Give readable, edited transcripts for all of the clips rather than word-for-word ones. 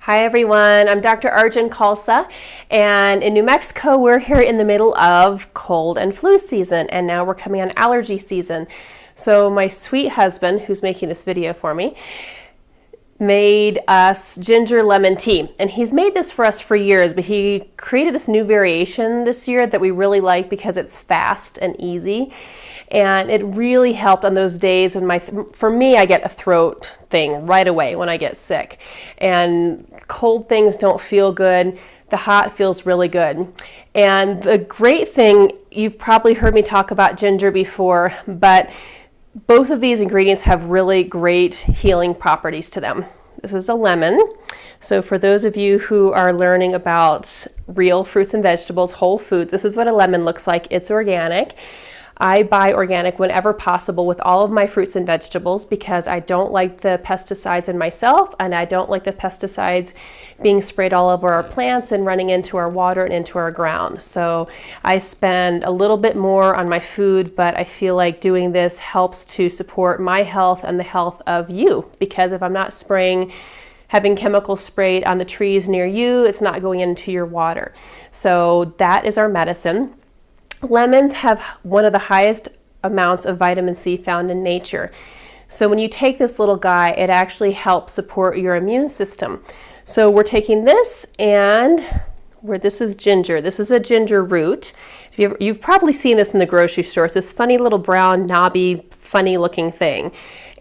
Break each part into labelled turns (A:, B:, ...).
A: Hi everyone, I'm Dr. Arjun Khalsa, and in New Mexico we're here in the middle of cold and flu season, and now we're coming on allergy season. So my sweet husband, who's making this video for me, made us ginger lemon tea, and he's made this for us for years, but he created this new variation this year that we really like because it's fast and easy. And it really helped on those days when for me, I get a throat thing right away when I get sick. And cold things don't feel good. The hot feels really good. And the great thing, you've probably heard me talk about ginger before, but both of these ingredients have really great healing properties to them. This is a lemon. So for those of you who are learning about real fruits and vegetables, whole foods, this is what a lemon looks like. It's organic. I buy organic whenever possible with all of my fruits and vegetables because I don't like the pesticides in myself, and I don't like the pesticides being sprayed all over our plants and running into our water and into our ground. So I spend a little bit more on my food, but I feel like doing this helps to support my health and the health of you, because if I'm not having chemicals sprayed on the trees near you, it's not going into your water. So that is our medicine. Lemons have one of the highest amounts of vitamin C found in nature. So when you take this little guy, it actually helps support your immune system. So we're taking this, and this is ginger. This is a ginger root. You've probably seen this in the grocery store. It's this funny little brown, knobby, funny looking thing.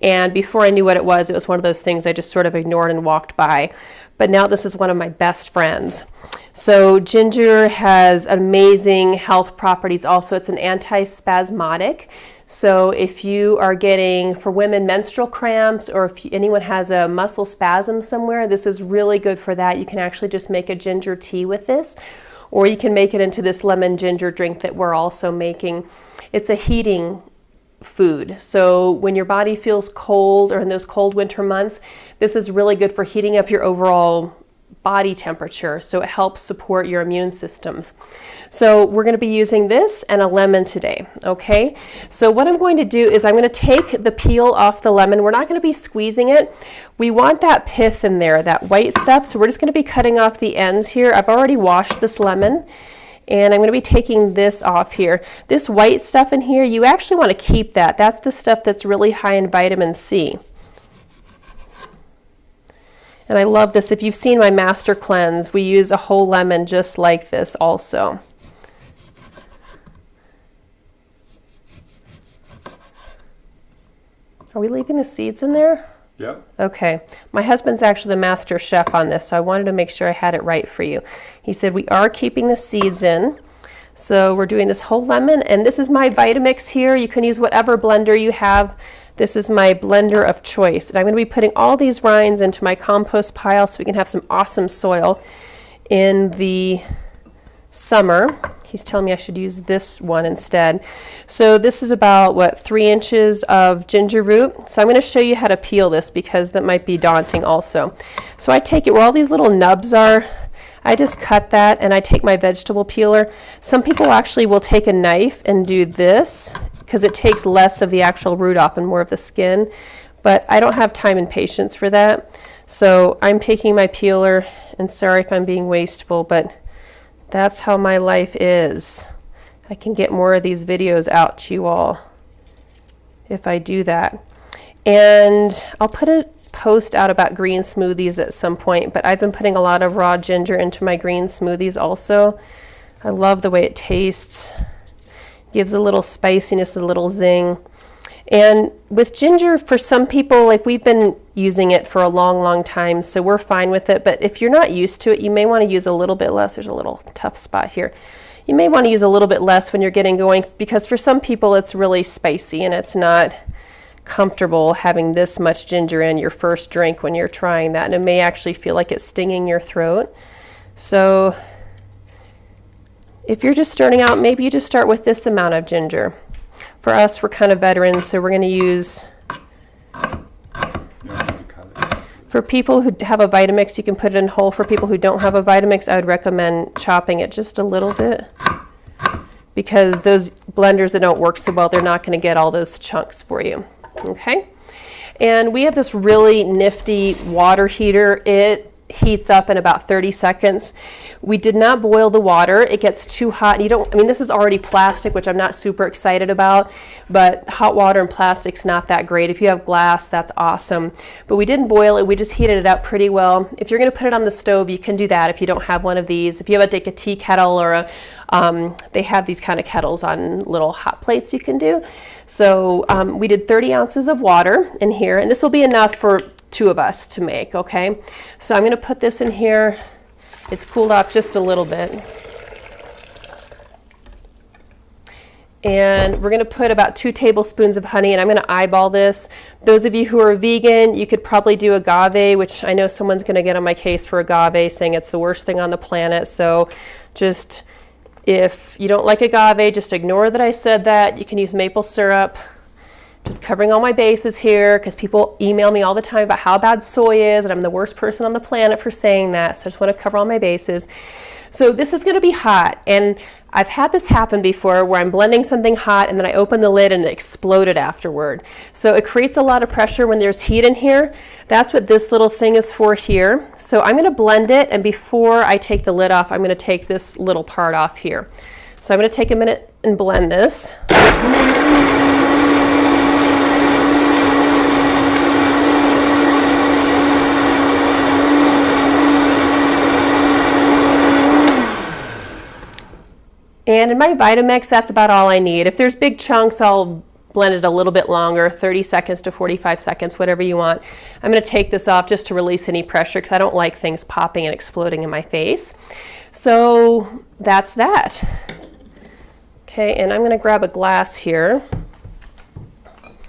A: And before I knew what it was one of those things I just sort of ignored and walked by. But now this is one of my best friends. So ginger has amazing health properties also. It's an antispasmodic. So if you are getting, for women, menstrual cramps, or if anyone has a muscle spasm somewhere, this is really good for that. You can actually just make a ginger tea with this, or you can make it into this lemon ginger drink that we're also making. It's a heating food. So when your body feels cold, or in those cold winter months, this is really good for heating up your overall body temperature. So it helps support your immune systems. So we're going to be using this and a lemon today. Okay. So what I'm going to do is I'm going to take the peel off the lemon. We're not going to be squeezing it. We want that pith in there, that white stuff. So we're just going to be cutting off the ends here. I've already washed this lemon, and I'm going to be taking this off here. This white stuff in here, you actually want to keep that. That's the stuff that's really high in vitamin C. And I love this. If you've seen my master cleanse, we use a whole lemon just like this also. Are we leaving the seeds in there?
B: Yep.
A: Okay. My husband's actually the master chef on this, so I wanted to make sure I had it right for you. He said we are keeping the seeds in. So we're doing this whole lemon, and this is my Vitamix here. You can use whatever blender you have. This is my blender of choice. And I'm going to be putting all these rinds into my compost pile so we can have some awesome soil in the summer. He's telling me I should use this one instead. So this is about, 3 inches of ginger root. So I'm going to show you how to peel this because that might be daunting also. So I take it where all these little nubs are. I just cut that, and I take my vegetable peeler. Some people actually will take a knife and do this because it takes less of the actual root off and more of the skin. But I don't have time and patience for that. So I'm taking my peeler, and sorry if I'm being wasteful, but that's how my life is. I can get more of these videos out to you all if I do that. And I'll put a post out about green smoothies at some point, but I've been putting a lot of raw ginger into my green smoothies also. I love the way it tastes. Gives a little spiciness, a little zing. And with ginger, for some people, like we've been using it for a long, long time, so we're fine with it. But if you're not used to it, you may want to use a little bit less. There's a little tough spot here. You may want to use a little bit less when you're getting going, because for some people it's really spicy and it's not comfortable having this much ginger in your first drink when you're trying that, and it may actually feel like it's stinging your throat. So if you're just starting out, maybe you just start with this amount of ginger. For us, we're kind of veterans, so we're going to use, for people who have a Vitamix, you can put it in whole. For people who don't have a Vitamix, I would recommend chopping it just a little bit, because those blenders that don't work so well, they're not going to get all those chunks for you. Okay, and we have this really nifty water heater. It heats up in about 30 seconds. We did not boil the water. It gets too hot. You don't, I mean, this is already plastic, which I'm not super excited about, but hot water and plastic's not that great. If you have glass, that's awesome. But we didn't boil it. We just heated it up pretty well. If you're going to put it on the stove, you can do that if you don't have one of these. If you have like a tea kettle or a, they have these kind of kettles on little hot plates you can do. So we did 30 ounces of water in here, and this will be enough for 2 of us to make, okay? So I'm going to put this in here. It's cooled off just a little bit. And we're going to put about 2 tablespoons of honey, and I'm going to eyeball this. Those of you who are vegan, you could probably do agave, which I know someone's going to get on my case for agave, saying it's the worst thing on the planet. So just, if you don't like agave, just ignore that I said that. You can use maple syrup. Just covering all my bases here, because people email me all the time about how bad soy is, and I'm the worst person on the planet for saying that, so I just want to cover all my bases. So this is going to be hot, and I've had this happen before where I'm blending something hot and then I open the lid and it exploded afterward. So it creates a lot of pressure when there's heat in here. That's what this little thing is for here. So I'm going to blend it, and before I take the lid off, I'm going to take this little part off here. So I'm going to take a minute and blend this. And in my Vitamix, that's about all I need. If there's big chunks, I'll blend it a little bit longer, 30 seconds to 45 seconds, whatever you want. I'm going to take this off just to release any pressure, because I don't like things popping and exploding in my face. So that's that. Okay, and I'm going to grab a glass here.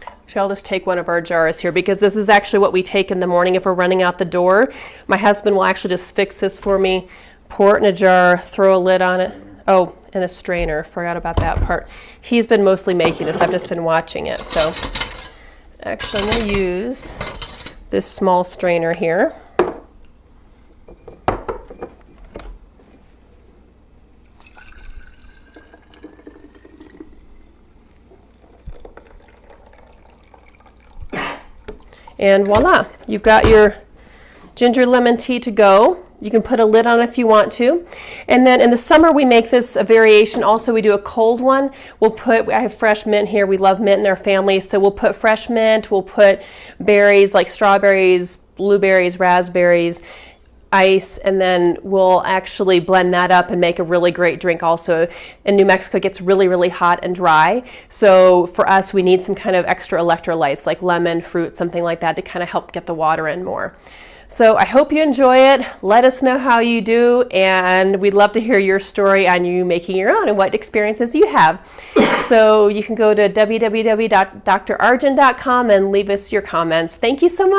A: Actually, I'll just take one of our jars here, because this is actually what we take in the morning if we're running out the door. My husband will actually just fix this for me, pour it in a jar, throw a lid on it. Oh, and a strainer. Forgot about that part. He's been mostly making this. I've just been watching it. So actually, I'm going to use this small strainer here. And voila, you've got your ginger lemon tea to go. You can put a lid on it if you want to. And then in the summer, we make this a variation. Also, we do a cold one. I have fresh mint here. We love mint in our family. So we'll put fresh mint. We'll put berries like strawberries, blueberries, raspberries, ice, and then we'll actually blend that up and make a really great drink also. In New Mexico, it gets really, really hot and dry. So for us, we need some kind of extra electrolytes like lemon, fruit, something like that to kind of help get the water in more. So I hope you enjoy it. Let us know how you do, and we'd love to hear your story on you making your own and what experiences you have. So you can go to www.drarjun.com and leave us your comments. Thank you so much.